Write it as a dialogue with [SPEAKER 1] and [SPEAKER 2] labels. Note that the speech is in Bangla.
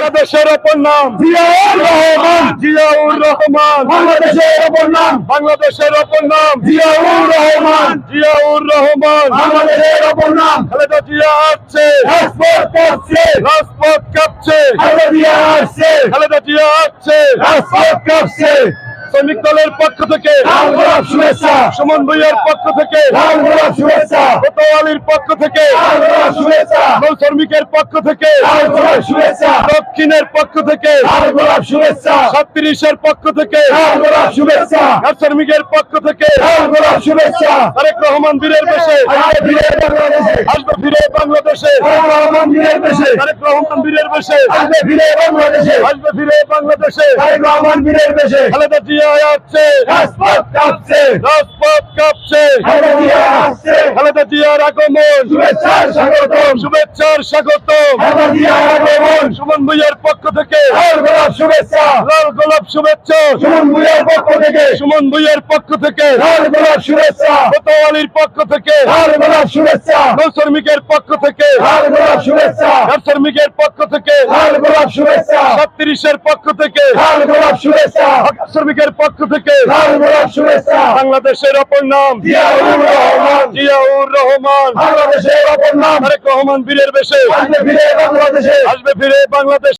[SPEAKER 1] বাংলাদেশের অপর নাম
[SPEAKER 2] জিয়াউর রহমান।
[SPEAKER 1] জিয়াউর রহমান।
[SPEAKER 2] বাংলাদেশের অপর নাম
[SPEAKER 1] বাংলাদেশের অপর নাম
[SPEAKER 2] জিয়াউর রহমান।
[SPEAKER 1] জিয়াউর রহমান।
[SPEAKER 2] বাংলাদেশের অপর নাম
[SPEAKER 1] খালেদা জিয়া আসছে,
[SPEAKER 2] রাজপথ কাঁপছে।
[SPEAKER 1] রাজপথ কাঁপছে।
[SPEAKER 2] খালেদা জিয়া আসছে,
[SPEAKER 1] খালেদা জিয়া আসছে,
[SPEAKER 2] রাজপথ কাঁপছে।
[SPEAKER 1] শ্রমিক দলের পক্ষ থেকে,
[SPEAKER 2] লাল গোলাপ শুভেচ্ছা,
[SPEAKER 1] সুমন ভুঁইয়ার পক্ষ থেকে,
[SPEAKER 2] লাল গোলাপ শুভেচ্ছা,
[SPEAKER 1] কোতোয়ালির পক্ষ থেকে,
[SPEAKER 2] লাল গোলাপ শুভেচ্ছা,
[SPEAKER 1] নৌ শ্রমিকের পক্ষ থেকে,
[SPEAKER 2] লাল গোলাপ শুভেচ্ছা,
[SPEAKER 1] দক্ষিণের পক্ষ থেকে,
[SPEAKER 2] লাল গোলাপ শুভেচ্ছা,
[SPEAKER 1] 37-এর পক্ষ থেকে,
[SPEAKER 2] লাল গোলাপ শুভেচ্ছা,
[SPEAKER 1] ঘাট শ্রমিকের পক্ষ থেকে,
[SPEAKER 2] লাল গোলাপ শুভেচ্ছা।
[SPEAKER 1] তারেক রহমান বীরের বেশে
[SPEAKER 2] আসবে ফিরে বাংলাদেশে,
[SPEAKER 1] আসবে ফিরে বাংলাদেশে,
[SPEAKER 2] তারেক রহমান বীরের বেশে,
[SPEAKER 1] তারেক রহমান বীরের বেশে
[SPEAKER 2] আসবে ফিরে বাংলাদেশে,
[SPEAKER 1] আসবে ফিরে বাংলাদেশে।
[SPEAKER 2] তারেক রহমান বীরের বেশে।
[SPEAKER 1] খালেদা জিয়া আসছে,
[SPEAKER 2] রাজপথ কাঁপছে,
[SPEAKER 1] রাজপথ কাঁপছে।
[SPEAKER 2] খালেদা জিয়া আসছে,
[SPEAKER 1] খালেদা জিয়ার আগমন,
[SPEAKER 2] শুভেচ্ছার স্বাগতম।
[SPEAKER 1] শুভেচ্ছার স্বাগতম।
[SPEAKER 2] খালেদা জিয়ার আগমন,
[SPEAKER 1] সুমন ভুঁইয়ার পক্ষ থেকে,
[SPEAKER 2] লাল গোলাপ শুভেচ্ছা,
[SPEAKER 1] লাল গোলাপ শুভেচ্ছা।
[SPEAKER 2] সুমন ভুঁইয়ার পক্ষ থেকে,
[SPEAKER 1] সুমন ভুঁইয়ার পক্ষ থেকে,
[SPEAKER 2] লাল গোলাপ শুভেচ্ছা,
[SPEAKER 1] কোতোয়ালির পক্ষ থেকে,
[SPEAKER 2] লাল গোলাপ শুভেচ্ছা,
[SPEAKER 1] নৌ শ্রমিকের পক্ষ থেকে,
[SPEAKER 2] লাল গোলাপ শুভেচ্ছা,
[SPEAKER 1] ঘাট শ্রমিকের পক্ষ থেকে,
[SPEAKER 2] লাল গোলাপ শুভেচ্ছা,
[SPEAKER 1] 37-এর পক্ষ থেকে,
[SPEAKER 2] লাল গোলাপ শুভেচ্ছা,
[SPEAKER 1] ঘাট শ্রমিকের পক্ষ থেকে।
[SPEAKER 2] লাল গোলাপ শুভেচ্ছা।
[SPEAKER 1] বাংলাদেশের অপর নাম
[SPEAKER 2] জিয়াউর রহমান।
[SPEAKER 1] জিয়াউর রহমান।
[SPEAKER 2] বাংলাদেশের অপর নাম
[SPEAKER 1] তারেক রহমান বীরের বেশে
[SPEAKER 2] আসবে ফিরে বাংলাদেশে,
[SPEAKER 1] আসবে ফিরে বাংলাদেশ।